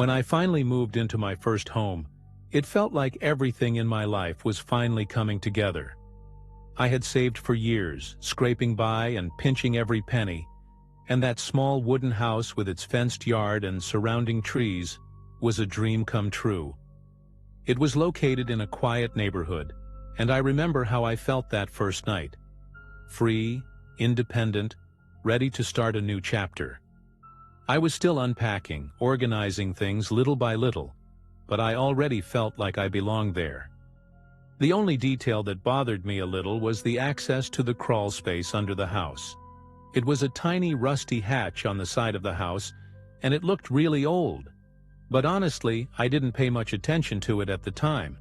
When I finally moved into my first home, it felt like everything in my life was finally coming together. I had saved for years, scraping by and pinching every penny, and that small wooden house with its fenced yard and surrounding trees was a dream come true. It was located in a quiet neighborhood, and I remember how I felt that first night. Free, independent, ready to start a new chapter. I was still unpacking, organizing things little by little, but I already felt like I belonged there. The only detail that bothered me a little was the access to the crawl space under the house. It was a tiny rusty hatch on the side of the house, and it looked really old. But honestly, I didn't pay much attention to it at the time.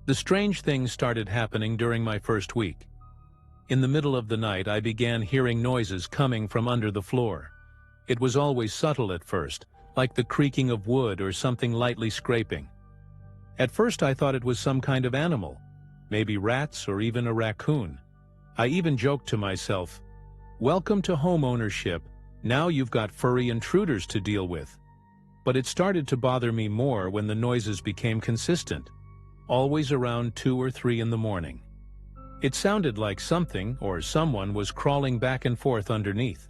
The strange things started happening during my first week. In the middle of the night, I began hearing noises coming from under the floor. It was always subtle at first, like the creaking of wood or something lightly scraping. At first I thought it was some kind of animal, maybe rats or even a raccoon. I even joked to myself, "Welcome to home ownership, now you've got furry intruders to deal with." But it started to bother me more when the noises became consistent, always around 2 or 3 in the morning. It sounded like something or someone was crawling back and forth underneath.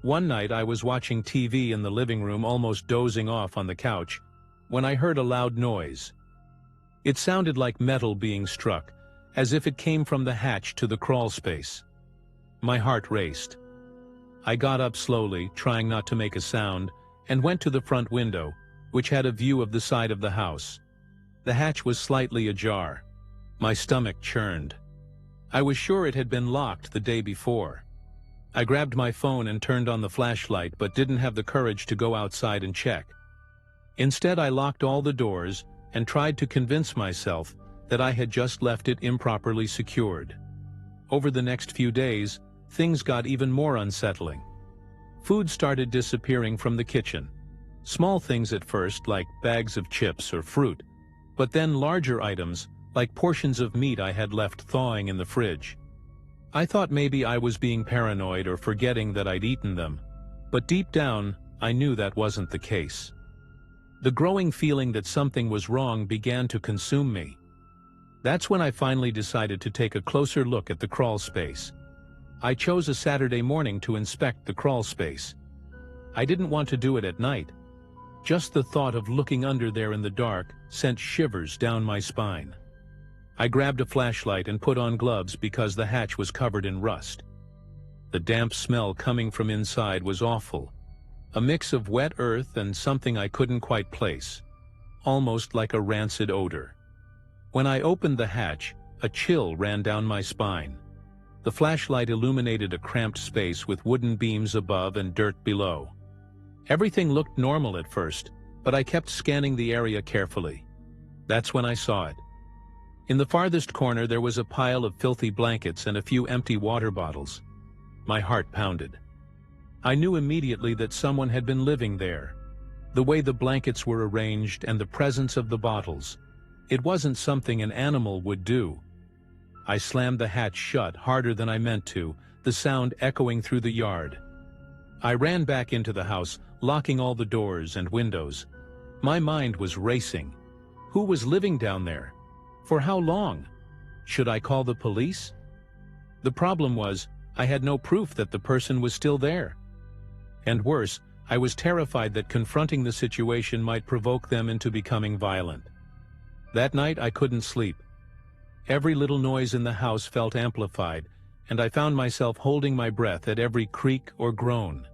One night I was watching TV in the living room, almost dozing off on the couch, when I heard a loud noise. It sounded like metal being struck, as if it came from the hatch to the crawl space. My heart raced. I got up slowly, trying not to make a sound, and went to the front window, which had a view of the side of the house. The hatch was slightly ajar. My stomach churned. I was sure it had been locked the day before. I grabbed my phone and turned on the flashlight, but didn't have the courage to go outside and check. Instead, I locked all the doors and tried to convince myself that I had just left it improperly secured. Over the next few days, things got even more unsettling. Food started disappearing from the kitchen. Small things at first, like bags of chips or fruit, but then larger items, like portions of meat I had left thawing in the fridge. I thought maybe I was being paranoid or forgetting that I'd eaten them, but deep down, I knew that wasn't the case. The growing feeling that something was wrong began to consume me. That's when I finally decided to take a closer look at the crawl space. I chose a Saturday morning to inspect the crawl space. I didn't want to do it at night. Just the thought of looking under there in the dark sent shivers down my spine. I grabbed a flashlight and put on gloves because the hatch was covered in rust. The damp smell coming from inside was awful, a mix of wet earth and something I couldn't quite place, almost like a rancid odor. When I opened the hatch, a chill ran down my spine. The flashlight illuminated a cramped space with wooden beams above and dirt below. Everything looked normal at first, but I kept scanning the area carefully. That's when I saw it. In the farthest corner there was a pile of filthy blankets and a few empty water bottles. My heart pounded. I knew immediately that someone had been living there. The way the blankets were arranged and the presence of the bottles. It wasn't something an animal would do. I slammed the hatch shut harder than I meant to, the sound echoing through the yard. I ran back into the house, locking all the doors and windows. My mind was racing. Who was living down there? For how long? Should I call the police? The problem was, I had no proof that the person was still there. And worse, I was terrified that confronting the situation might provoke them into becoming violent. That night I couldn't sleep. Every little noise in the house felt amplified, and I found myself holding my breath at every creak or groan.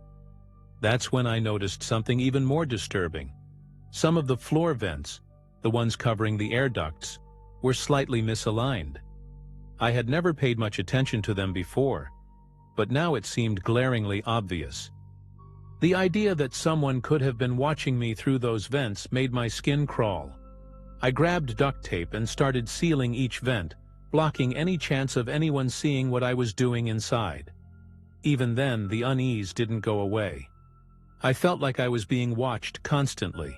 That's when I noticed something even more disturbing. Some of the floor vents, the ones covering the air ducts, were slightly misaligned. I had never paid much attention to them before, but now it seemed glaringly obvious. The idea that someone could have been watching me through those vents made my skin crawl. I grabbed duct tape and started sealing each vent, blocking any chance of anyone seeing what I was doing inside. Even then, the unease didn't go away. I felt like I was being watched constantly.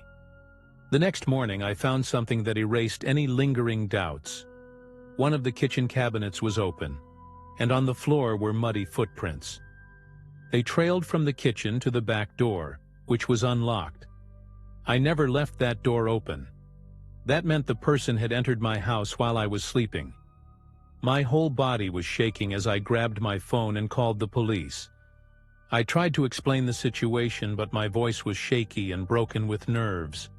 The next morning, I found something that erased any lingering doubts. One of the kitchen cabinets was open, and on the floor were muddy footprints. They trailed from the kitchen to the back door, which was unlocked. I never left that door open. That meant the person had entered my house while I was sleeping. My whole body was shaking as I grabbed my phone and called the police. I tried to explain the situation, but my voice was shaky and broken with nerves.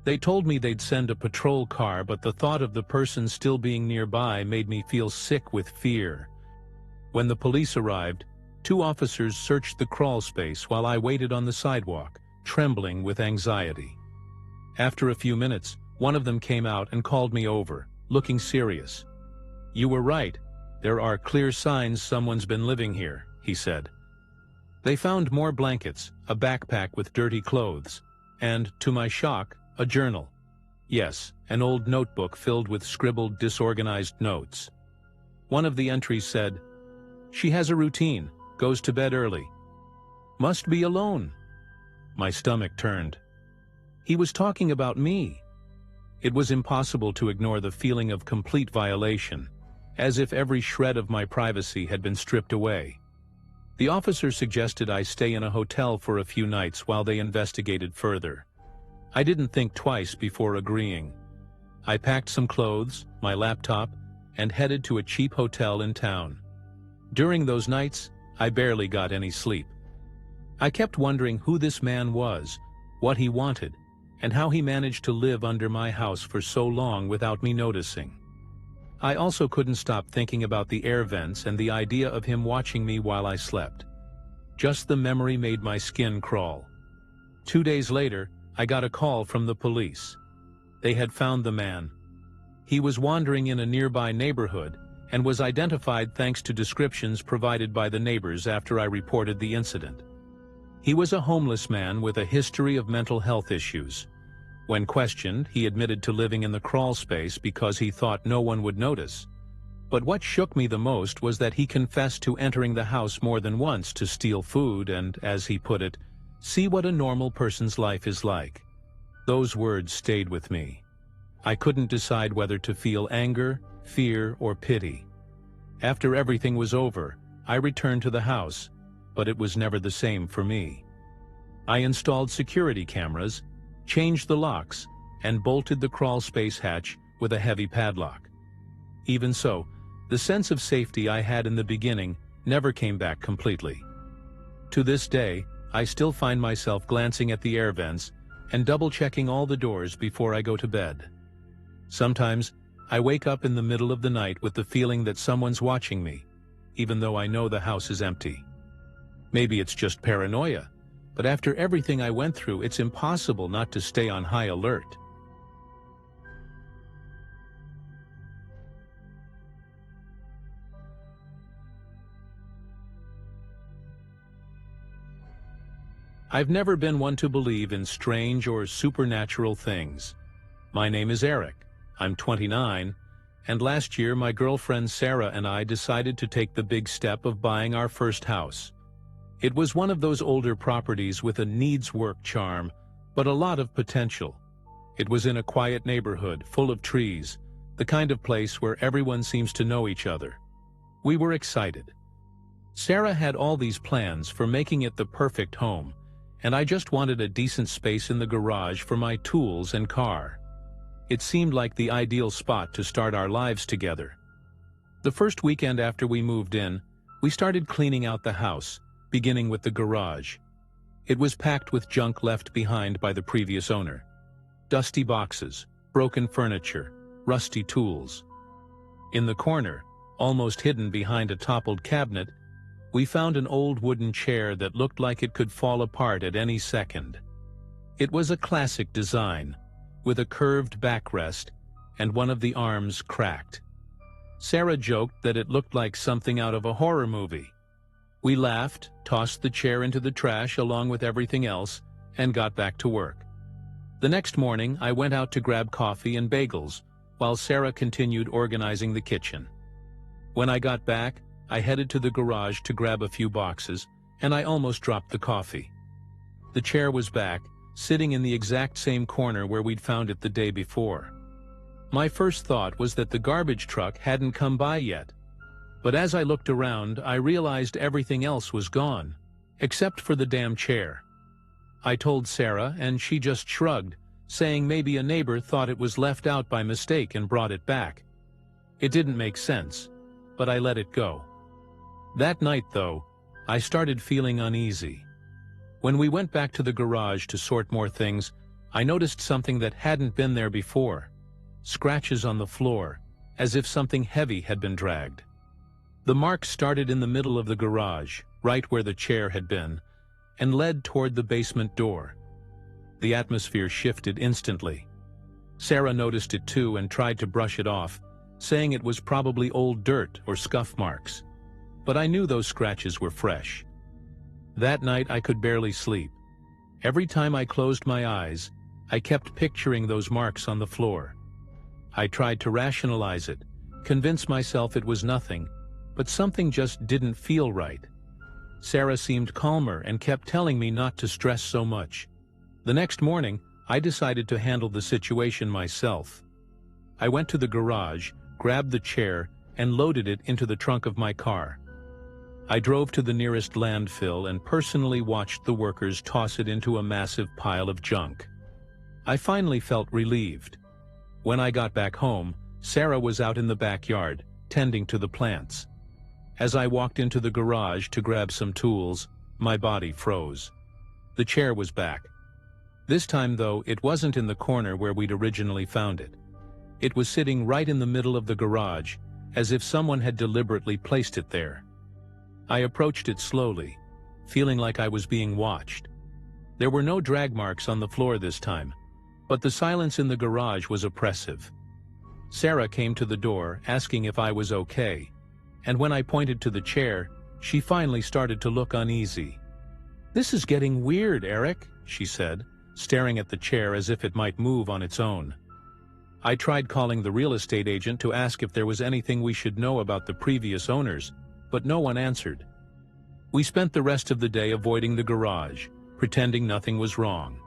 They told me they'd send a patrol car, but the thought of the person still being nearby made me feel sick with fear. When the police arrived, 2 officers searched the crawl space while I waited on the sidewalk, trembling with anxiety. After a few minutes, one of them came out and called me over, looking serious. "You were right. There are clear signs someone's been living here," he said. They found more blankets, a backpack with dirty clothes, and, to my shock, a journal. Yes, an old notebook filled with scribbled, disorganized notes. One of the entries said, "She has a routine, goes to bed early. Must be alone." My stomach turned. He was talking about me. It was impossible to ignore the feeling of complete violation, as if every shred of my privacy had been stripped away. The officer suggested I stay in a hotel for a few nights while they investigated further. I didn't think twice before agreeing. I packed some clothes, my laptop, and headed to a cheap hotel in town. During those nights, I barely got any sleep. I kept wondering who this man was, what he wanted, and how he managed to live under my house for so long without me noticing. I also couldn't stop thinking about the air vents and the idea of him watching me while I slept. Just the memory made my skin crawl. 2 days later, I got a call from the police. They had found the man. He was wandering in a nearby neighborhood and was identified thanks to descriptions provided by the neighbors after I reported the incident. He was a homeless man with a history of mental health issues. When questioned, he admitted to living in the crawl space because he thought no one would notice. But what shook me the most was that he confessed to entering the house more than once to steal food and, as he put it, see what a normal person's life is like. Those words stayed with me. I couldn't decide whether to feel anger, fear, or pity. After everything was over, I returned to the house, but it was never the same for me. I installed security cameras, changed the locks, and bolted the crawl space hatch with a heavy padlock. Even so, the sense of safety I had in the beginning never came back completely. To this day, I still find myself glancing at the air vents and double-checking all the doors before I go to bed. Sometimes, I wake up in the middle of the night with the feeling that someone's watching me, even though I know the house is empty. Maybe it's just paranoia, but after everything I went through, it's impossible not to stay on high alert. I've never been one to believe in strange or supernatural things. My name is Eric. I'm 29, and last year my girlfriend Sarah and I decided to take the big step of buying our first house. It was one of those older properties with a needs-work charm, but a lot of potential. It was in a quiet neighborhood, full of trees, the kind of place where everyone seems to know each other. We were excited. Sarah had all these plans for making it the perfect home, and I just wanted a decent space in the garage for my tools and car. It seemed like the ideal spot to start our lives together. The first weekend after we moved in, we started cleaning out the house, beginning with the garage. It was packed with junk left behind by the previous owner. Dusty boxes, broken furniture, rusty tools. In the corner, almost hidden behind a toppled cabinet, we found an old wooden chair that looked like it could fall apart at any second. It was a classic design, with a curved backrest and one of the arms cracked. Sarah joked that it looked like something out of a horror movie. We laughed, tossed the chair into the trash along with everything else, and got back to work. The next morning, I went out to grab coffee and bagels, while Sarah continued organizing the kitchen. When I got back, I headed to the garage to grab a few boxes, and I almost dropped the coffee. The chair was back, sitting in the exact same corner where we'd found it the day before. My first thought was that the garbage truck hadn't come by yet. But as I looked around, I realized everything else was gone, except for the damn chair. I told Sarah, and she just shrugged, saying maybe a neighbor thought it was left out by mistake and brought it back. It didn't make sense, but I let it go. That night, though, I started feeling uneasy. When we went back to the garage to sort more things, I noticed something that hadn't been there before. Scratches on the floor, as if something heavy had been dragged. The marks started in the middle of the garage, right where the chair had been, and led toward the basement door. The atmosphere shifted instantly. Sarah noticed it too and tried to brush it off, saying it was probably old dirt or scuff marks. But I knew those scratches were fresh. That night I could barely sleep. Every time I closed my eyes, I kept picturing those marks on the floor. I tried to rationalize it, convince myself it was nothing, but something just didn't feel right. Sarah seemed calmer and kept telling me not to stress so much. The next morning, I decided to handle the situation myself. I went to the garage, grabbed the chair, and loaded it into the trunk of my car. I drove to the nearest landfill and personally watched the workers toss it into a massive pile of junk. I finally felt relieved. When I got back home, Sarah was out in the backyard, tending to the plants. As I walked into the garage to grab some tools, my body froze. The chair was back. This time, though, it wasn't in the corner where we'd originally found it. It was sitting right in the middle of the garage, as if someone had deliberately placed it there. I approached it slowly, feeling like I was being watched. There were no drag marks on the floor this time, but the silence in the garage was oppressive. Sarah came to the door, asking if I was okay, and when I pointed to the chair, she finally started to look uneasy. "This is getting weird, Eric," she said, staring at the chair as if it might move on its own. I tried calling the real estate agent to ask if there was anything we should know about the previous owners, but no one answered. We spent the rest of the day avoiding the garage, pretending nothing was wrong.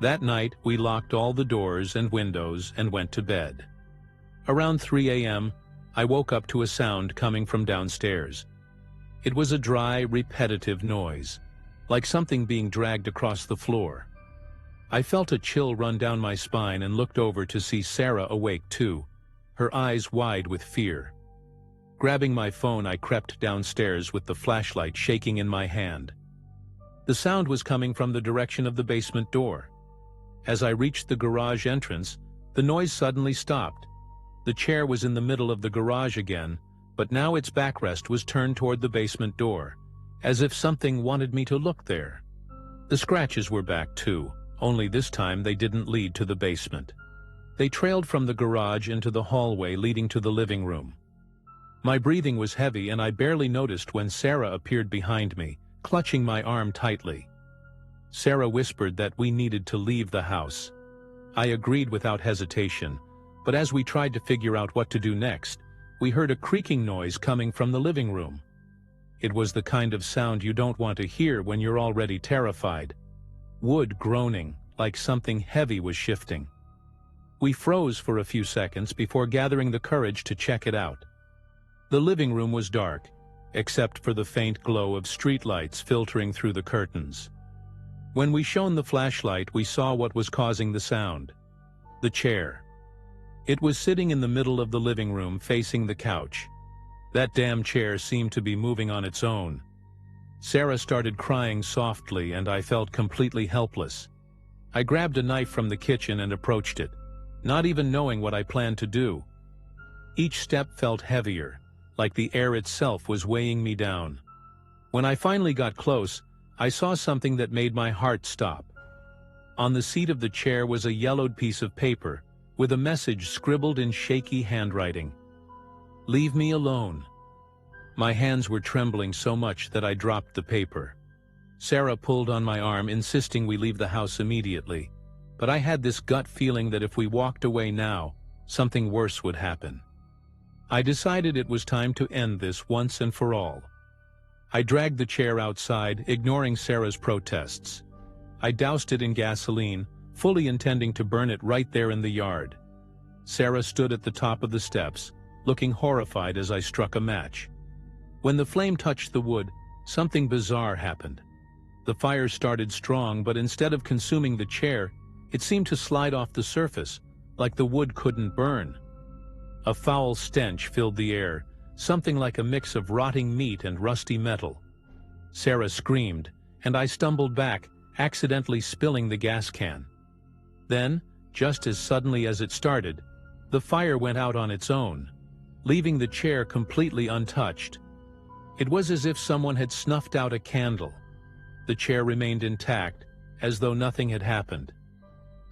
That night, we locked all the doors and windows and went to bed. Around 3 a.m., I woke up to a sound coming from downstairs. It was a dry, repetitive noise, like something being dragged across the floor. I felt a chill run down my spine and looked over to see Sarah awake too, her eyes wide with fear. Grabbing my phone, I crept downstairs with the flashlight shaking in my hand. The sound was coming from the direction of the basement door. As I reached the garage entrance, the noise suddenly stopped. The chair was in the middle of the garage again, but now its backrest was turned toward the basement door, as if something wanted me to look there. The scratches were back too, only this time they didn't lead to the basement. They trailed from the garage into the hallway leading to the living room. My breathing was heavy and I barely noticed when Sarah appeared behind me, clutching my arm tightly. Sarah whispered that we needed to leave the house. I agreed without hesitation, but as we tried to figure out what to do next, we heard a creaking noise coming from the living room. It was the kind of sound you don't want to hear when you're already terrified. Wood groaning, like something heavy was shifting. We froze for a few seconds before gathering the courage to check it out. The living room was dark, except for the faint glow of streetlights filtering through the curtains. When we shone the flashlight, we saw what was causing the sound. The chair. It was sitting in the middle of the living room facing the couch. That damn chair seemed to be moving on its own. Sarah started crying softly and I felt completely helpless. I grabbed a knife from the kitchen and approached it, not even knowing what I planned to do. Each step felt heavier, like the air itself was weighing me down. When I finally got close, I saw something that made my heart stop. On the seat of the chair was a yellowed piece of paper, with a message scribbled in shaky handwriting. "Leave me alone." My hands were trembling so much that I dropped the paper. Sarah pulled on my arm, insisting we leave the house immediately, but I had this gut feeling that if we walked away now, something worse would happen. I decided it was time to end this once and for all. I dragged the chair outside, ignoring Sarah's protests. I doused it in gasoline, fully intending to burn it right there in the yard. Sarah stood at the top of the steps, looking horrified as I struck a match. When the flame touched the wood, something bizarre happened. The fire started strong, but instead of consuming the chair, it seemed to slide off the surface, like the wood couldn't burn. A foul stench filled the air, something like a mix of rotting meat and rusty metal. Sarah screamed, and I stumbled back, accidentally spilling the gas can. Then, just as suddenly as it started, the fire went out on its own, leaving the chair completely untouched. It was as if someone had snuffed out a candle. The chair remained intact, as though nothing had happened.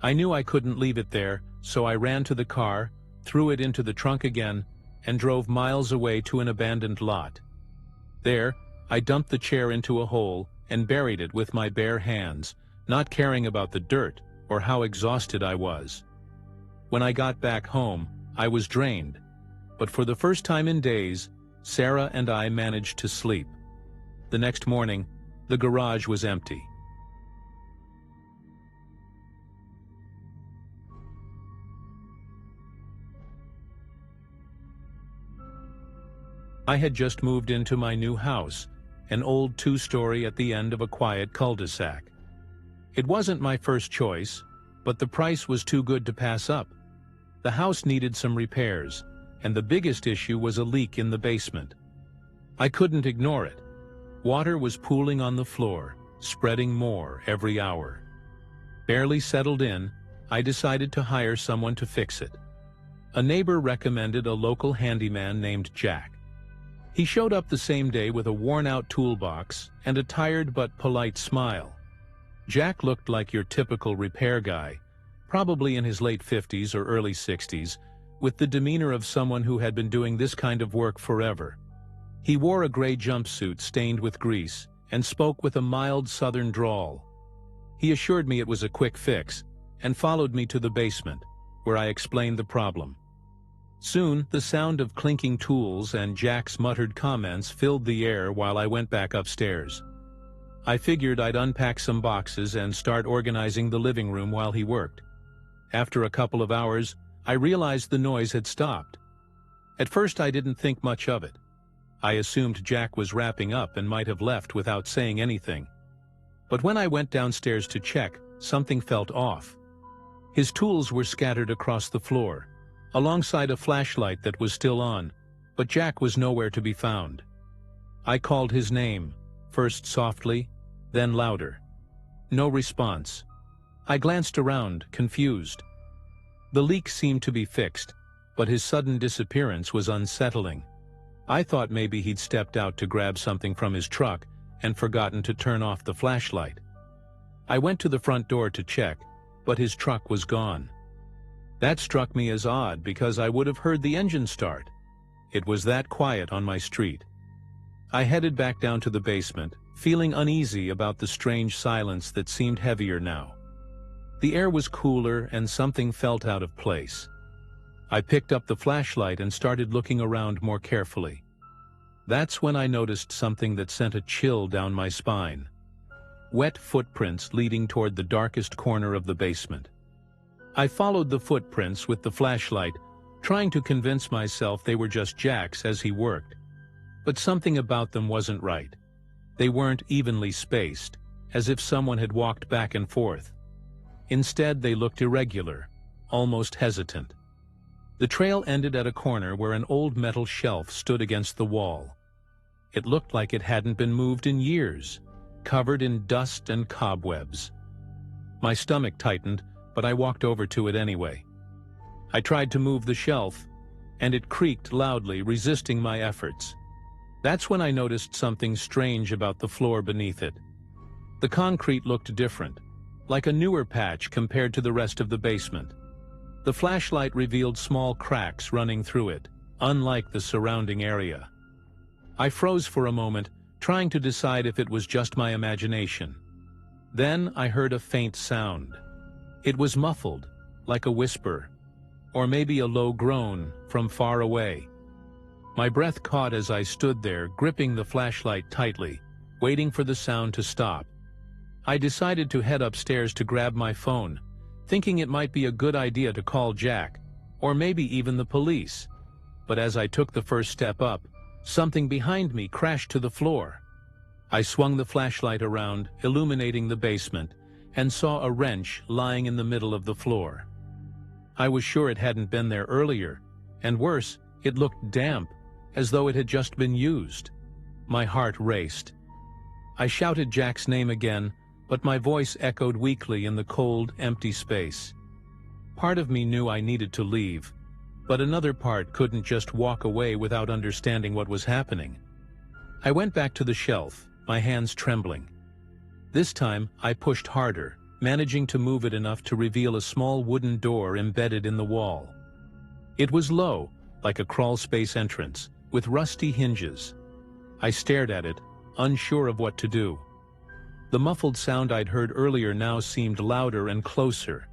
I knew I couldn't leave it there, so I ran to the car, threw it into the trunk again, and drove miles away to an abandoned lot. There, I dumped the chair into a hole and buried it with my bare hands, not caring about the dirt or how exhausted I was. When I got back home, I was drained, but for the first time in days, Sarah and I managed to sleep. The next morning, the garage was empty. I had just moved into my new house, an old two-story at the end of a quiet cul-de-sac. It wasn't my first choice, but the price was too good to pass up. The house needed some repairs, and the biggest issue was a leak in the basement. I couldn't ignore it. Water was pooling on the floor, spreading more every hour. Barely settled in, I decided to hire someone to fix it. A neighbor recommended a local handyman named Jack. He showed up the same day with a worn-out toolbox and a tired but polite smile. Jack looked like your typical repair guy, probably in his late 50s or early 60s, with the demeanor of someone who had been doing this kind of work forever. He wore a gray jumpsuit stained with grease and spoke with a mild southern drawl. He assured me it was a quick fix and followed me to the basement, where I explained the problem. Soon, the sound of clinking tools and Jack's muttered comments filled the air while I went back upstairs. I figured I'd unpack some boxes and start organizing the living room while he worked. After a couple of hours, I realized the noise had stopped. At first, I didn't think much of it. I assumed Jack was wrapping up and might have left without saying anything. But when I went downstairs to check, something felt off. His tools were scattered across the floor, alongside a flashlight that was still on, but Jack was nowhere to be found. I called his name, first softly, then louder. No response. I glanced around, confused. The leak seemed to be fixed, but his sudden disappearance was unsettling. I thought maybe he'd stepped out to grab something from his truck and forgotten to turn off the flashlight. I went to the front door to check, but his truck was gone. That struck me as odd because I would have heard the engine start. It was that quiet on my street. I headed back down to the basement, feeling uneasy about the strange silence that seemed heavier now. The air was cooler and something felt out of place. I picked up the flashlight and started looking around more carefully. That's when I noticed something that sent a chill down my spine. Wet footprints leading toward the darkest corner of the basement. I followed the footprints with the flashlight, trying to convince myself they were just Jack's as he worked. But something about them wasn't right. They weren't evenly spaced, as if someone had walked back and forth. Instead, they looked irregular, almost hesitant. The trail ended at a corner where an old metal shelf stood against the wall. It looked like it hadn't been moved in years, covered in dust and cobwebs. My stomach tightened, but I walked over to it anyway. I tried to move the shelf, and it creaked loudly, resisting my efforts. That's when I noticed something strange about the floor beneath it. The concrete looked different, like a newer patch compared to the rest of the basement. The flashlight revealed small cracks running through it, unlike the surrounding area. I froze for a moment, trying to decide if it was just my imagination. Then I heard a faint sound. It was muffled, like a whisper, or maybe a low groan from far away. My breath caught as I stood there, gripping the flashlight tightly, waiting for the sound to stop. I decided to head upstairs to grab my phone, thinking it might be a good idea to call Jack, or maybe even the police. But as I took the first step up, something behind me crashed to the floor. I swung the flashlight around, illuminating the basement, and saw a wrench lying in the middle of the floor. I was sure it hadn't been there earlier, and worse, it looked damp, as though it had just been used. My heart raced. I shouted Jack's name again, but my voice echoed weakly in the cold, empty space. Part of me knew I needed to leave, but another part couldn't just walk away without understanding what was happening. I went back to the shelf, my hands trembling. This time, I pushed harder, managing to move it enough to reveal a small wooden door embedded in the wall. It was low, like a crawlspace entrance, with rusty hinges. I stared at it, unsure of what to do. The muffled sound I'd heard earlier now seemed louder and closer,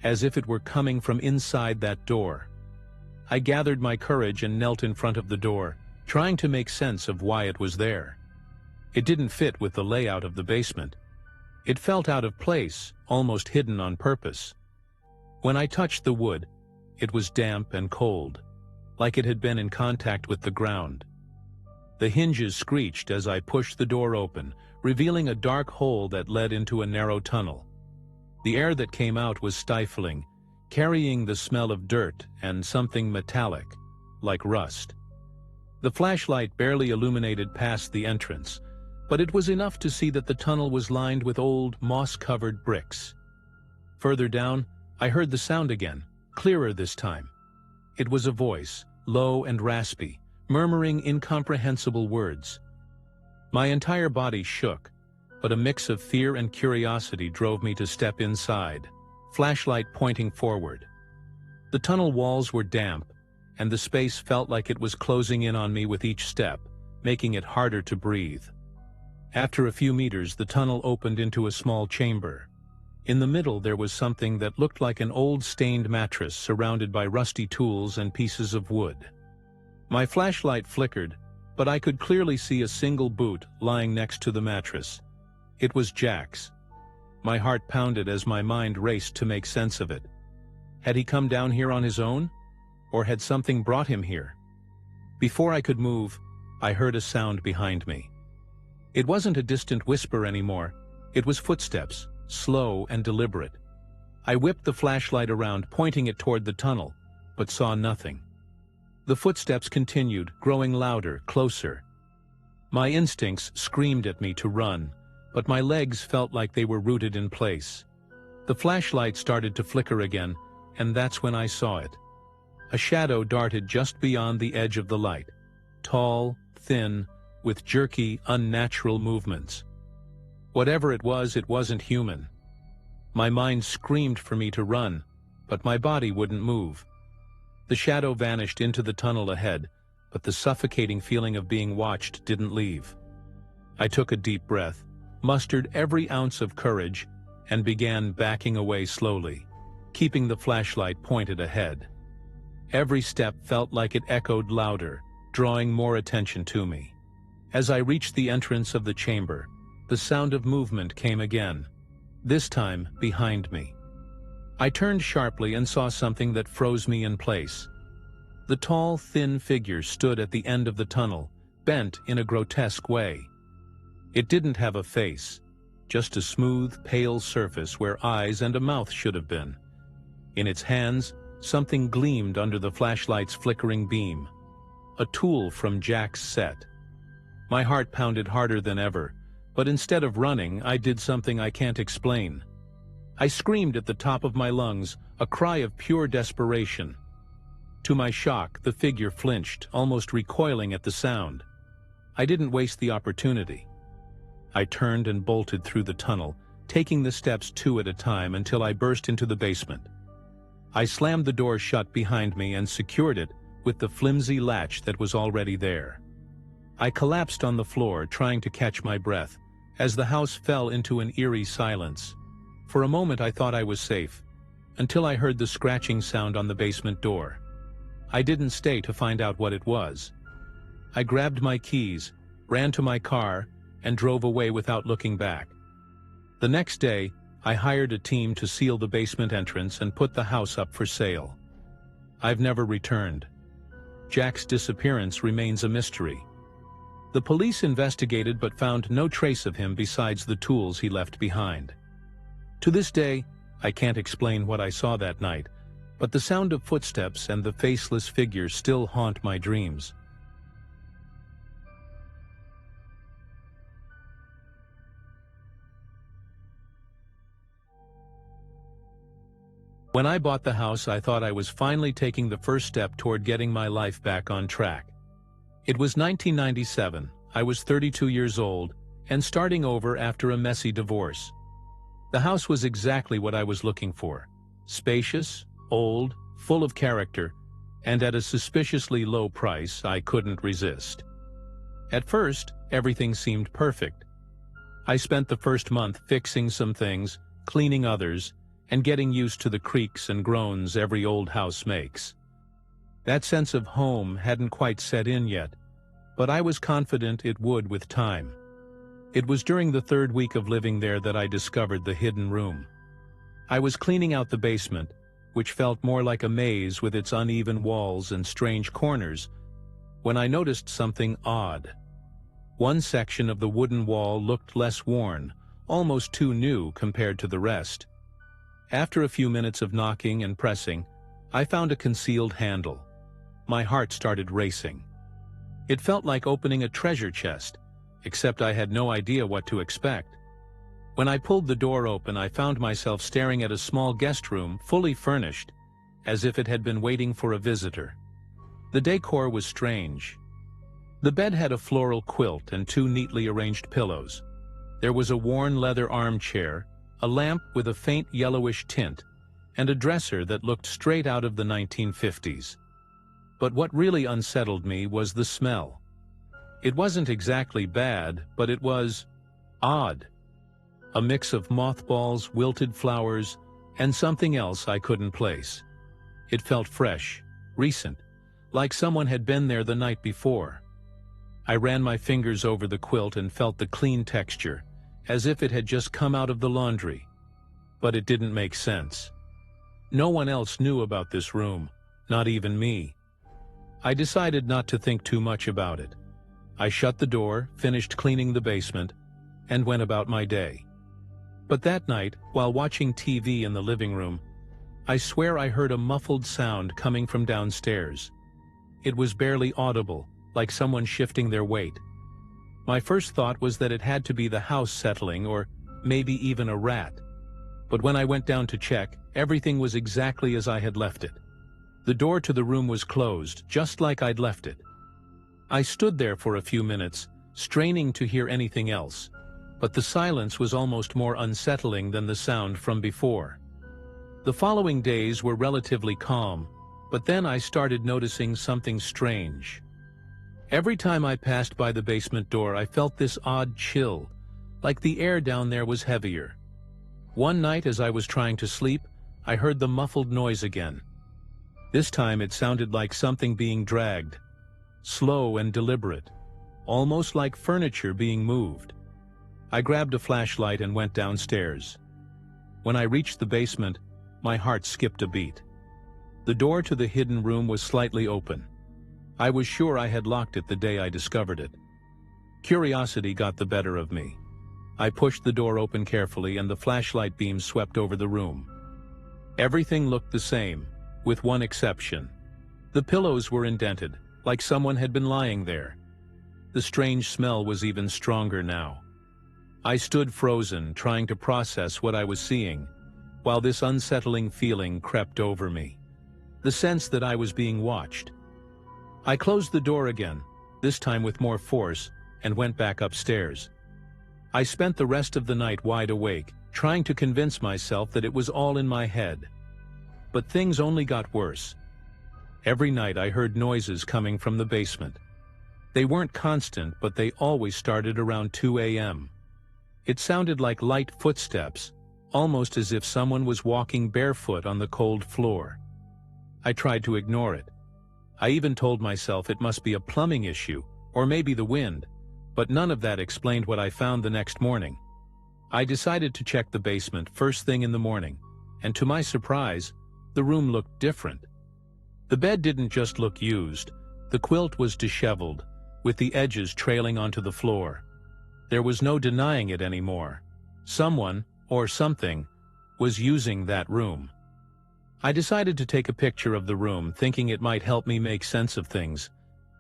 as if it were coming from inside that door. I gathered my courage and knelt in front of the door, trying to make sense of why it was there. It didn't fit with the layout of the basement. It felt out of place, almost hidden on purpose. When I touched the wood, it was damp and cold, like it had been in contact with the ground. The hinges screeched as I pushed the door open, revealing a dark hole that led into a narrow tunnel. The air that came out was stifling, carrying the smell of dirt and something metallic, like rust. The flashlight barely illuminated past the entrance, but it was enough to see that the tunnel was lined with old, moss-covered bricks. Further down, I heard the sound again, clearer this time. It was a voice, low and raspy, murmuring incomprehensible words. My entire body shook, but a mix of fear and curiosity drove me to step inside, flashlight pointing forward. The tunnel walls were damp, and the space felt like it was closing in on me with each step, making it harder to breathe. After a few meters, the tunnel opened into a small chamber. In the middle there was something that looked like an old stained mattress surrounded by rusty tools and pieces of wood. My flashlight flickered, but I could clearly see a single boot lying next to the mattress. It was Jack's. My heart pounded as my mind raced to make sense of it. Had he come down here on his own? Or had something brought him here? Before I could move, I heard a sound behind me. It wasn't a distant whisper anymore. It was footsteps, slow and deliberate. I whipped the flashlight around, pointing it toward the tunnel, but saw nothing. The footsteps continued, growing louder, closer. My instincts screamed at me to run, but my legs felt like they were rooted in place. The flashlight started to flicker again, and that's when I saw it. A shadow darted just beyond the edge of the light, tall, thin, with jerky, unnatural movements. Whatever it wasn't human. My mind screamed for me to run, but my body wouldn't move. The shadow vanished into the tunnel ahead, but the suffocating feeling of being watched didn't leave. I took a deep breath, mustered every ounce of courage, and began backing away slowly, keeping the flashlight pointed ahead. Every step felt like it echoed louder, drawing more attention to me. As I reached the entrance of the chamber, the sound of movement came again, this time behind me. I turned sharply and saw something that froze me in place. The tall, thin figure stood at the end of the tunnel, bent in a grotesque way. It didn't have a face, just a smooth, pale surface where eyes and a mouth should have been. In its hands, something gleamed under the flashlight's flickering beam. A tool from Jack's set. My heart pounded harder than ever, but instead of running, I did something I can't explain. I screamed at the top of my lungs, a cry of pure desperation. To my shock, the figure flinched, almost recoiling at the sound. I didn't waste the opportunity. I turned and bolted through the tunnel, taking the steps two at a time until I burst into the basement. I slammed the door shut behind me and secured it with the flimsy latch that was already there. I collapsed on the floor, trying to catch my breath, as the house fell into an eerie silence. For a moment I thought I was safe, until I heard the scratching sound on the basement door. I didn't stay to find out what it was. I grabbed my keys, ran to my car, and drove away without looking back. The next day, I hired a team to seal the basement entrance and put the house up for sale. I've never returned. Jack's disappearance remains a mystery. The police investigated but found no trace of him besides the tools he left behind. To this day, I can't explain what I saw that night, but the sound of footsteps and the faceless figure still haunt my dreams. When I bought the house, I thought I was finally taking the first step toward getting my life back on track. It was 1997, I was 32 years old, and starting over after a messy divorce. The house was exactly what I was looking for. Spacious, old, full of character, and at a suspiciously low price I couldn't resist. At first, everything seemed perfect. I spent the first month fixing some things, cleaning others, and getting used to the creaks and groans every old house makes. That sense of home hadn't quite set in yet, but I was confident it would with time. It was during the third week of living there that I discovered the hidden room. I was cleaning out the basement, which felt more like a maze with its uneven walls and strange corners, when I noticed something odd. One section of the wooden wall looked less worn, almost too new compared to the rest. After a few minutes of knocking and pressing, I found a concealed handle. My heart started racing. It felt like opening a treasure chest, except I had no idea what to expect. When I pulled the door open, I found myself staring at a small guest room, fully furnished, as if it had been waiting for a visitor. The decor was strange. The bed had a floral quilt and two neatly arranged pillows. There was a worn leather armchair, a lamp with a faint yellowish tint, and a dresser that looked straight out of the 1950s. But what really unsettled me was the smell. It wasn't exactly bad, but it was odd. A mix of mothballs, wilted flowers, and something else I couldn't place. It felt fresh, recent, like someone had been there the night before. I ran my fingers over the quilt and felt the clean texture, as if it had just come out of the laundry. But it didn't make sense. No one else knew about this room, not even me. I decided not to think too much about it. I shut the door, finished cleaning the basement, and went about my day. But that night, while watching TV in the living room, I swear I heard a muffled sound coming from downstairs. It was barely audible, like someone shifting their weight. My first thought was that it had to be the house settling, or maybe even a rat. But when I went down to check, everything was exactly as I had left it. The door to the room was closed, just like I'd left it. I stood there for a few minutes, straining to hear anything else, but the silence was almost more unsettling than the sound from before. The following days were relatively calm, but then I started noticing something strange. Every time I passed by the basement door, I felt this odd chill, like the air down there was heavier. One night as I was trying to sleep, I heard the muffled noise again. This time it sounded like something being dragged, slow and deliberate, almost like furniture being moved. I grabbed a flashlight and went downstairs. When I reached the basement, my heart skipped a beat. The door to the hidden room was slightly open. I was sure I had locked it the day I discovered it. Curiosity got the better of me. I pushed the door open carefully and the flashlight beam swept over the room. Everything looked the same, with one exception. The pillows were indented, like someone had been lying there. The strange smell was even stronger now. I stood frozen, trying to process what I was seeing, while this unsettling feeling crept over me. The sense that I was being watched. I closed the door again, this time with more force, and went back upstairs. I spent the rest of the night wide awake, trying to convince myself that it was all in my head. But things only got worse. Every night I heard noises coming from the basement. They weren't constant, but they always started around 2 a.m. It sounded like light footsteps, almost as if someone was walking barefoot on the cold floor. I tried to ignore it. I even told myself it must be a plumbing issue, or maybe the wind, but none of that explained what I found the next morning. I decided to check the basement first thing in the morning, and to my surprise, the room looked different. The bed didn't just look used, the quilt was disheveled, with the edges trailing onto the floor. There was no denying it anymore. Someone, or something, was using that room. I decided to take a picture of the room, thinking it might help me make sense of things.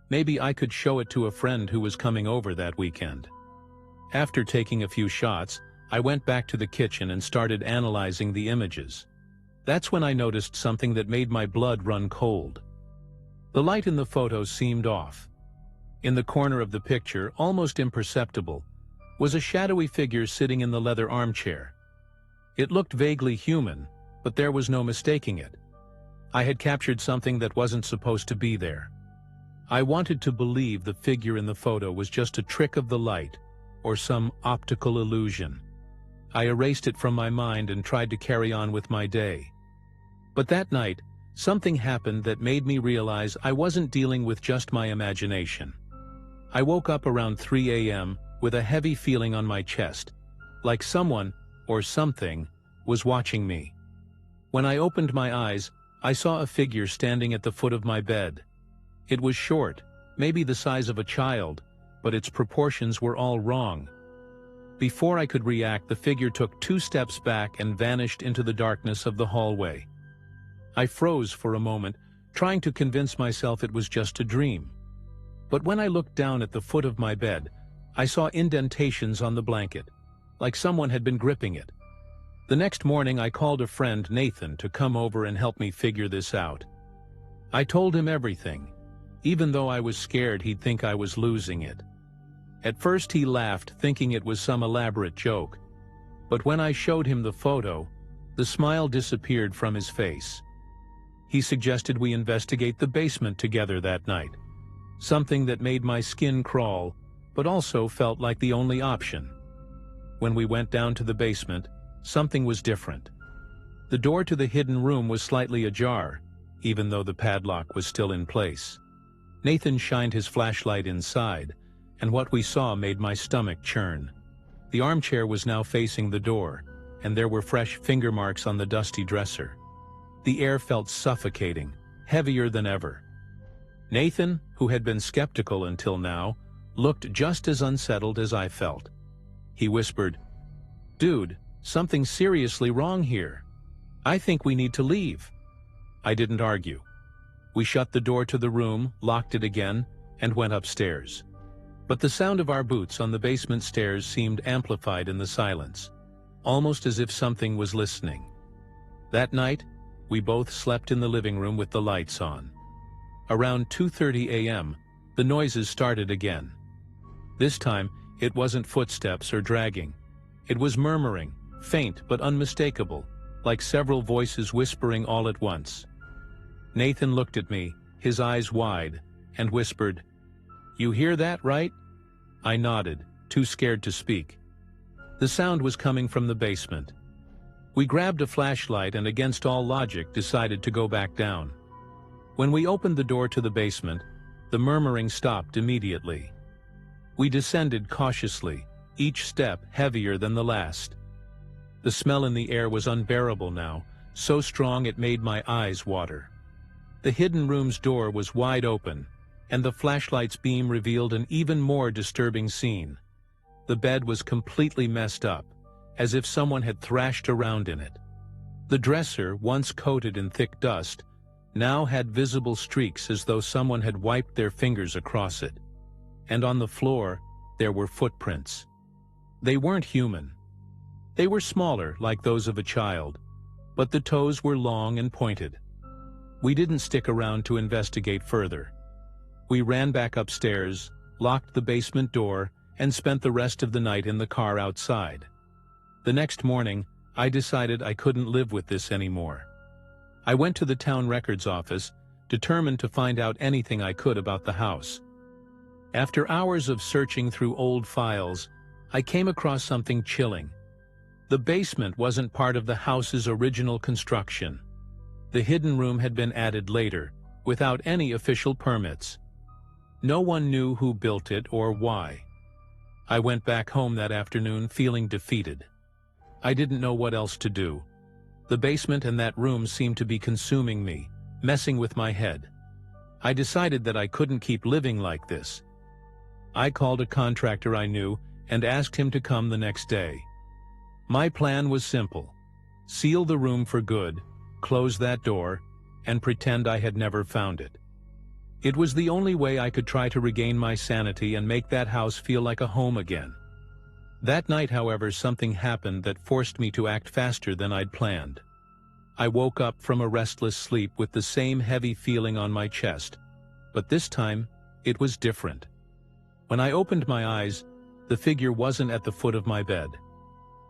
Maybe I could show it to a friend who was coming over that weekend. After taking a few shots, I went back to the kitchen and started analyzing the images. That's when I noticed something that made my blood run cold. The light in the photo seemed off. In the corner of the picture, almost imperceptible, was a shadowy figure sitting in the leather armchair. It looked vaguely human, but there was no mistaking it. I had captured something that wasn't supposed to be there. I wanted to believe the figure in the photo was just a trick of the light, or some optical illusion. I erased it from my mind and tried to carry on with my day. But that night, something happened that made me realize I wasn't dealing with just my imagination. I woke up around 3 a.m. with a heavy feeling on my chest, like someone, or something, was watching me. When I opened my eyes, I saw a figure standing at the foot of my bed. It was short, maybe the size of a child, but its proportions were all wrong. Before I could react, the figure took 2 steps back and vanished into the darkness of the hallway. I froze for a moment, trying to convince myself it was just a dream. But when I looked down at the foot of my bed, I saw indentations on the blanket, like someone had been gripping it. The next morning I called a friend, Nathan, to come over and help me figure this out. I told him everything, even though I was scared he'd think I was losing it. At first he laughed, thinking it was some elaborate joke. But when I showed him the photo, the smile disappeared from his face. He suggested we investigate the basement together that night, something that made my skin crawl, but also felt like the only option. When we went down to the basement, something was different. The door to the hidden room was slightly ajar, even though the padlock was still in place. Nathan shined his flashlight inside, and what we saw made my stomach churn. The armchair was now facing the door, and there were fresh finger marks on the dusty dresser. The air felt suffocating, heavier than ever. Nathan, who had been skeptical until now, looked just as unsettled as I felt. He whispered, "Dude, something's seriously wrong here. I think we need to leave." I didn't argue. We shut the door to the room, locked it again, and went upstairs. But the sound of our boots on the basement stairs seemed amplified in the silence, almost as if something was listening. That night, we both slept in the living room with the lights on. Around 2:30 a.m., the noises started again. This time, it wasn't footsteps or dragging. It was murmuring, faint but unmistakable, like several voices whispering all at once. Nathan looked at me, his eyes wide, and whispered, "You hear that, right?" I nodded, too scared to speak. The sound was coming from the basement. We grabbed a flashlight and, against all logic, decided to go back down. When we opened the door to the basement, the murmuring stopped immediately. We descended cautiously, each step heavier than the last. The smell in the air was unbearable now, so strong it made my eyes water. The hidden room's door was wide open, and the flashlight's beam revealed an even more disturbing scene. The bed was completely messed up, as if someone had thrashed around in it. The dresser, once coated in thick dust, now had visible streaks as though someone had wiped their fingers across it. And on the floor, there were footprints. They weren't human. They were smaller, like those of a child, but the toes were long and pointed. We didn't stick around to investigate further. We ran back upstairs, locked the basement door, and spent the rest of the night in the car outside. The next morning, I decided I couldn't live with this anymore. I went to the town records office, determined to find out anything I could about the house. After hours of searching through old files, I came across something chilling. The basement wasn't part of the house's original construction. The hidden room had been added later, without any official permits. No one knew who built it or why. I went back home that afternoon feeling defeated. I didn't know what else to do. The basement and that room seemed to be consuming me, messing with my head. I decided that I couldn't keep living like this. I called a contractor I knew and asked him to come the next day. My plan was simple: seal the room for good, close that door, and pretend I had never found it. It was the only way I could try to regain my sanity and make that house feel like a home again. That night, however, something happened that forced me to act faster than I'd planned. I woke up from a restless sleep with the same heavy feeling on my chest, but this time, it was different. When I opened my eyes, the figure wasn't at the foot of my bed.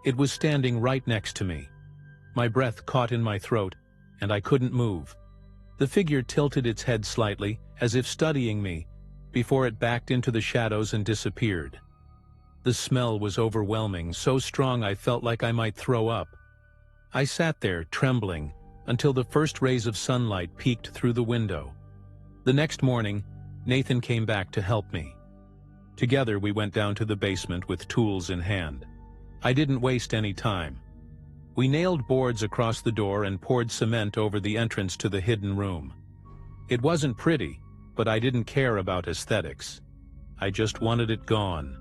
It was standing right next to me. My breath caught in my throat, and I couldn't move. The figure tilted its head slightly, as if studying me, before it backed into the shadows and disappeared. The smell was overwhelming, so strong I felt like I might throw up. I sat there, trembling, until the first rays of sunlight peeked through the window. The next morning, Nathan came back to help me. Together we went down to the basement with tools in hand. I didn't waste any time. We nailed boards across the door and poured cement over the entrance to the hidden room. It wasn't pretty, but I didn't care about aesthetics. I just wanted it gone.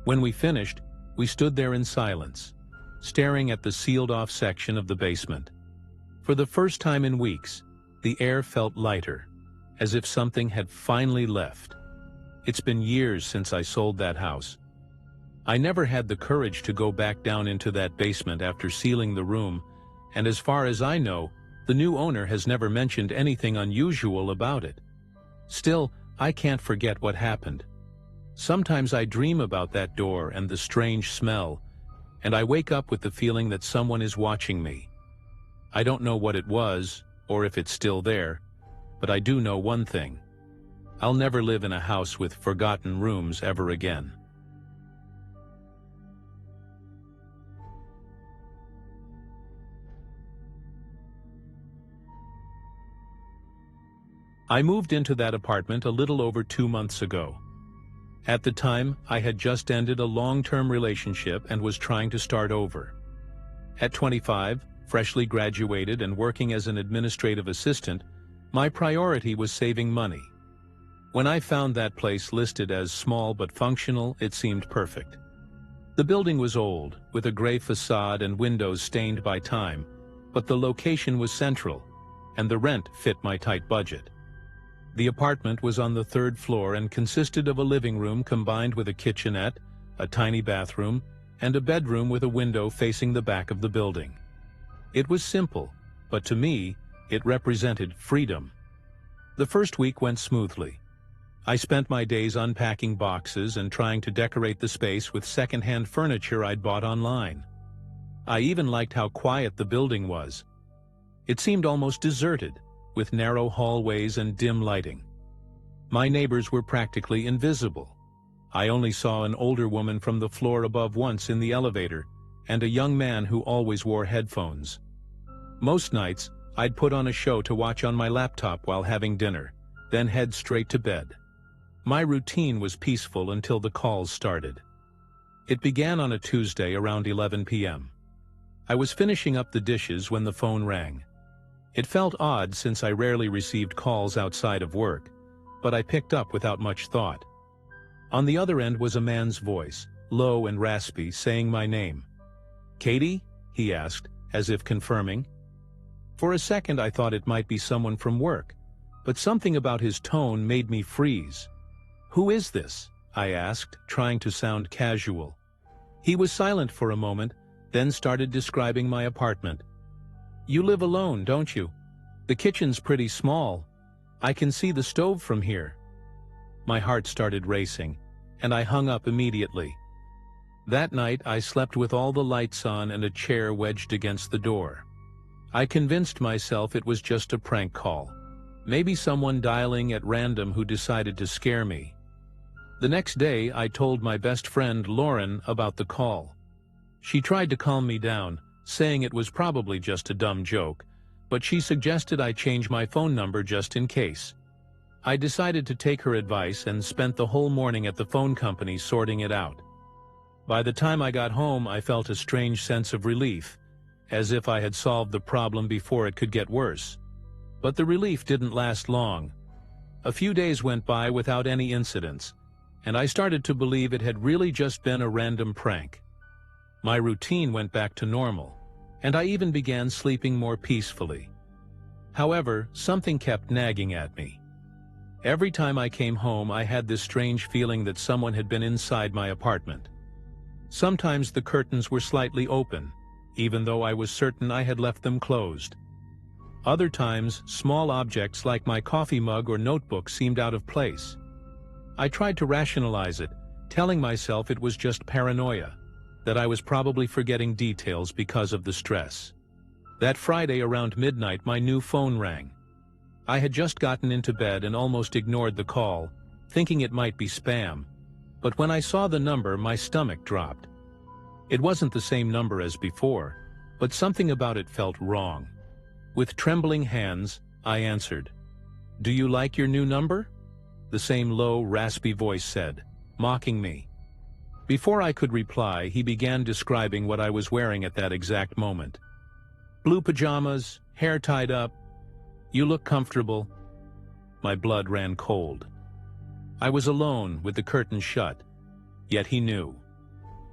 When we finished, we stood there in silence, staring at the sealed-off section of the basement. For the first time in weeks, the air felt lighter, as if something had finally left. It's been years since I sold that house. I never had the courage to go back down into that basement after sealing the room, and as far as I know, the new owner has never mentioned anything unusual about it. Still, I can't forget what happened. Sometimes I dream about that door and the strange smell, and I wake up with the feeling that someone is watching me. I don't know what it was, or if it's still there, but I do know one thing: I'll never live in a house with forgotten rooms ever again. I moved into that apartment a little over 2 months ago. At the time, I had just ended a long-term relationship and was trying to start over. At 25, freshly graduated and working as an administrative assistant, my priority was saving money. When I found that place listed as small but functional, it seemed perfect. The building was old, with a gray facade and windows stained by time, but the location was central, and the rent fit my tight budget. The apartment was on the 3rd floor and consisted of a living room combined with a kitchenette, a tiny bathroom, and a bedroom with a window facing the back of the building. It was simple, but to me, it represented freedom. The first week went smoothly. I spent my days unpacking boxes and trying to decorate the space with second-hand furniture I'd bought online. I even liked how quiet the building was. It seemed almost deserted, with narrow hallways and dim lighting. My neighbors were practically invisible. I only saw an older woman from the floor above once in the elevator, and a young man who always wore headphones. Most nights, I'd put on a show to watch on my laptop while having dinner, then head straight to bed. My routine was peaceful until the calls started. It began on a Tuesday around 11 p.m. I was finishing up the dishes when the phone rang. It felt odd since I rarely received calls outside of work, but I picked up without much thought. On the other end was a man's voice, low and raspy, saying my name. "Katie?" he asked, as if confirming. For a second I thought it might be someone from work, but something about his tone made me freeze. "Who is this?" I asked, trying to sound casual. He was silent for a moment, then started describing my apartment. "You live alone, don't you? The kitchen's pretty small. I can see the stove from here." My heart started racing, and I hung up immediately. That night I slept with all the lights on and a chair wedged against the door. I convinced myself it was just a prank call. Maybe someone dialing at random who decided to scare me. The next day I told my best friend Lauren about the call. She tried to calm me down, saying it was probably just a dumb joke, but she suggested I change my phone number just in case. I decided to take her advice and spent the whole morning at the phone company sorting it out. By the time I got home, I felt a strange sense of relief, as if I had solved the problem before it could get worse. But the relief didn't last long. A few days went by without any incidents, and I started to believe it had really just been a random prank. My routine went back to normal, and I even began sleeping more peacefully. However, something kept nagging at me. Every time I came home, I had this strange feeling that someone had been inside my apartment. Sometimes the curtains were slightly open, even though I was certain I had left them closed. Other times, small objects like my coffee mug or notebook seemed out of place. I tried to rationalize it, telling myself it was just paranoia, that I was probably forgetting details because of the stress. That Friday around midnight, my new phone rang. I had just gotten into bed and almost ignored the call, thinking it might be spam. But when I saw the number, my stomach dropped. It wasn't the same number as before, but something about it felt wrong. With trembling hands, I answered. "Do you like your new number?" The same low, raspy voice said, mocking me. Before I could reply, he began describing what I was wearing at that exact moment. "Blue pajamas, hair tied up. You look comfortable." My blood ran cold. I was alone with the curtains shut, yet he knew.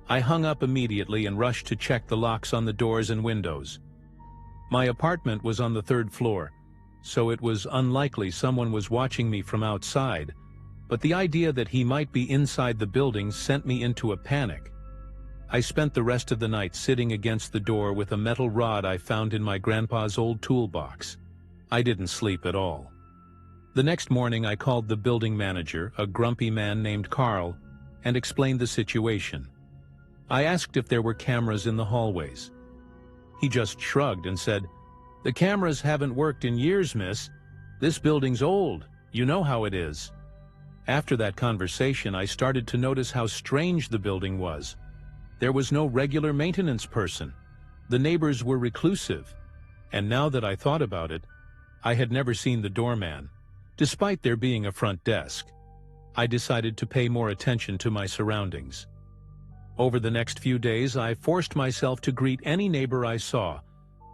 I hung up immediately and rushed to check the locks on the doors and windows. My apartment was on the 3rd floor, so it was unlikely someone was watching me from outside, but the idea that he might be inside the building sent me into a panic. I spent the rest of the night sitting against the door with a metal rod I found in my grandpa's old toolbox. I didn't sleep at all. The next morning I called the building manager, a grumpy man named Carl, and explained the situation. I asked if there were cameras in the hallways. He just shrugged and said, "The cameras haven't worked in years, miss. This building's old. You know how it is." After that conversation, I started to notice how strange the building was. There was no regular maintenance person. The neighbors were reclusive. And now that I thought about it, I had never seen the doorman, despite there being a front desk. I decided to pay more attention to my surroundings. Over the next few days, I forced myself to greet any neighbor I saw,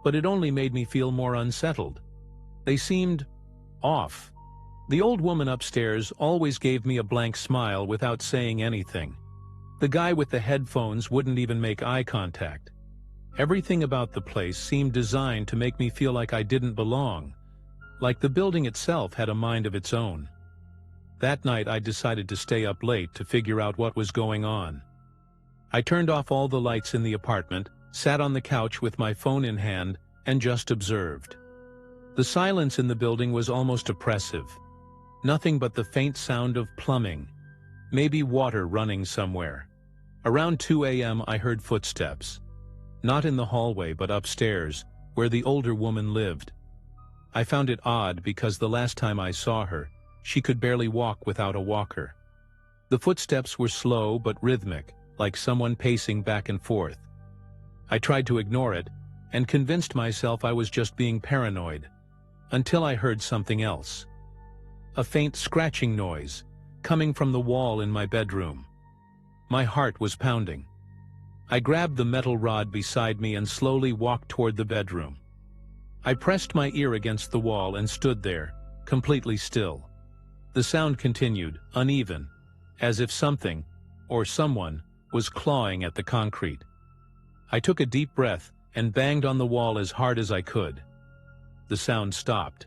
but it only made me feel more unsettled. They seemed off. The old woman upstairs always gave me a blank smile without saying anything. The guy with the headphones wouldn't even make eye contact. Everything about the place seemed designed to make me feel like I didn't belong, like the building itself had a mind of its own. That night I decided to stay up late to figure out what was going on. I turned off all the lights in the apartment, sat on the couch with my phone in hand, and just observed. The silence in the building was almost oppressive. Nothing but the faint sound of plumbing, maybe water running somewhere. Around 2 a.m. I heard footsteps. Not in the hallway, but upstairs, where the older woman lived. I found it odd because the last time I saw her, she could barely walk without a walker. The footsteps were slow but rhythmic, like someone pacing back and forth. I tried to ignore it and convinced myself I was just being paranoid, until I heard something else. A faint scratching noise, coming from the wall in my bedroom. My heart was pounding. I grabbed the metal rod beside me and slowly walked toward the bedroom. I pressed my ear against the wall and stood there, completely still. The sound continued, uneven, as if something, or someone, was clawing at the concrete. I took a deep breath and banged on the wall as hard as I could. The sound stopped.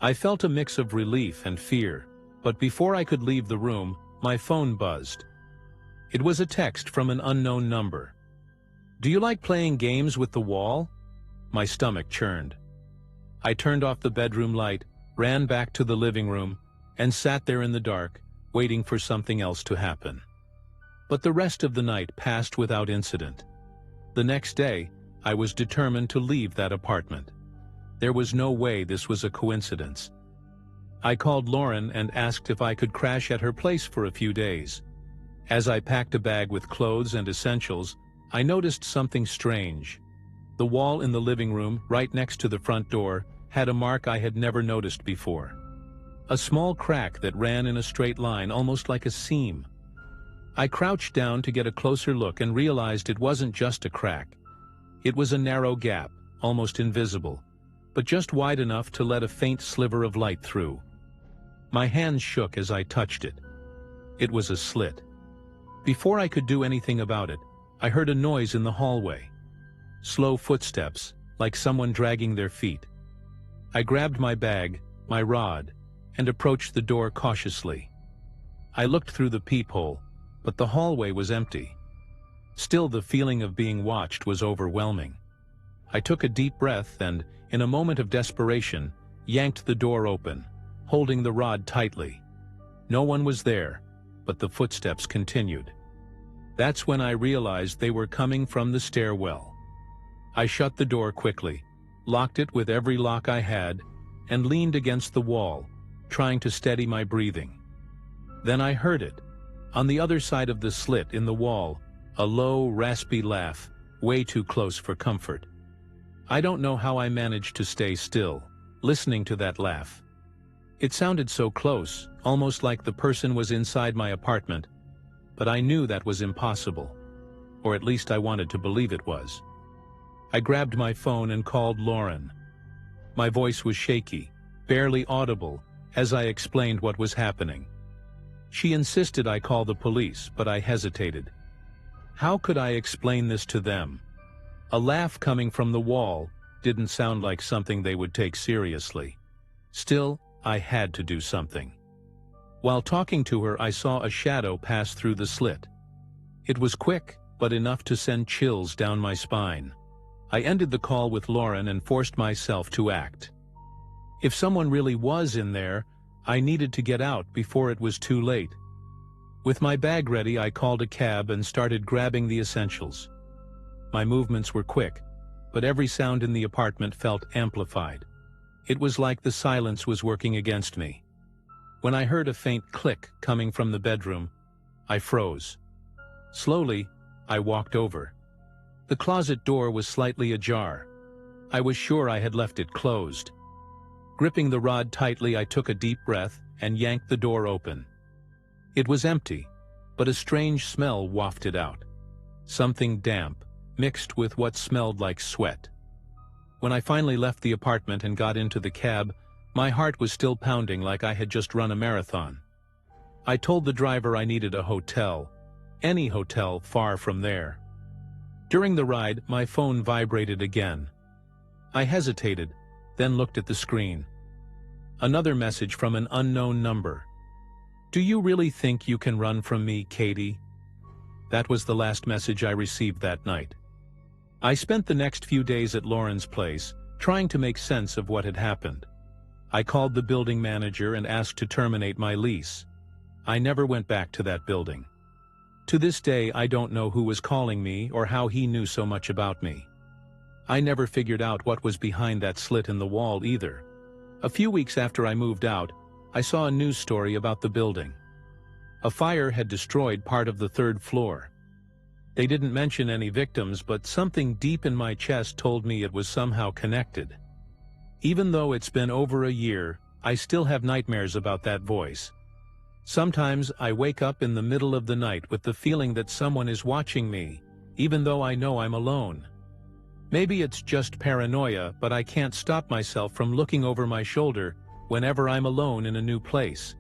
I felt a mix of relief and fear, but before I could leave the room, my phone buzzed. It was a text from an unknown number. "Do you like playing games with the wall?" My stomach churned. I turned off the bedroom light, ran back to the living room, and sat there in the dark, waiting for something else to happen. But the rest of the night passed without incident. The next day, I was determined to leave that apartment. There was no way this was a coincidence. I called Lauren and asked if I could crash at her place for a few days. As I packed a bag with clothes and essentials, I noticed something strange. The wall in the living room, right next to the front door, had a mark I had never noticed before. A small crack that ran in a straight line, almost like a seam. I crouched down to get a closer look and realized it wasn't just a crack. It was a narrow gap, almost invisible, but just wide enough to let a faint sliver of light through. My hands shook as I touched it. It was a slit. Before I could do anything about it, I heard a noise in the hallway. Slow footsteps, like someone dragging their feet. I grabbed my bag, my rod, and approached the door cautiously. I looked through the peephole, but the hallway was empty. Still, the feeling of being watched was overwhelming. I took a deep breath and, in a moment of desperation, yanked the door open, holding the rod tightly. No one was there, but the footsteps continued. That's when I realized they were coming from the stairwell. I shut the door quickly, locked it with every lock I had, and leaned against the wall, trying to steady my breathing. Then I heard it. On the other side of the slit in the wall, a low, raspy laugh, way too close for comfort. I don't know how I managed to stay still, listening to that laugh. It sounded so close, almost like the person was inside my apartment, but I knew that was impossible. Or at least I wanted to believe it was. I grabbed my phone and called Lauren. My voice was shaky, barely audible, as I explained what was happening. She insisted I call the police, but I hesitated. How could I explain this to them? A laugh coming from the wall didn't sound like something they would take seriously. Still, I had to do something. While talking to her, I saw a shadow pass through the slit. It was quick, but enough to send chills down my spine. I ended the call with Lauren and forced myself to act. If someone really was in there, I needed to get out before it was too late. With my bag ready, I called a cab and started grabbing the essentials. My movements were quick, but every sound in the apartment felt amplified. It was like the silence was working against me. When I heard a faint click coming from the bedroom, I froze. Slowly, I walked over. The closet door was slightly ajar. I was sure I had left it closed. Gripping the rod tightly, I took a deep breath and yanked the door open. It was empty, but a strange smell wafted out. Something damp, mixed with what smelled like sweat. When I finally left the apartment and got into the cab, my heart was still pounding like I had just run a marathon. I told the driver I needed a hotel, any hotel far from there. During the ride, my phone vibrated again. I hesitated, then looked at the screen. Another message from an unknown number. "Do you really think you can run from me, Katie?" That was the last message I received that night. I spent the next few days at Lauren's place, trying to make sense of what had happened. I called the building manager and asked to terminate my lease. I never went back to that building. To this day, I don't know who was calling me or how he knew so much about me. I never figured out what was behind that slit in the wall either. A few weeks after I moved out, I saw a news story about the building. A fire had destroyed part of the third floor. They didn't mention any victims, but something deep in my chest told me it was somehow connected. Even though it's been over a year, I still have nightmares about that voice. Sometimes I wake up in the middle of the night with the feeling that someone is watching me, even though I know I'm alone. Maybe it's just paranoia, but I can't stop myself from looking over my shoulder whenever I'm alone in a new place.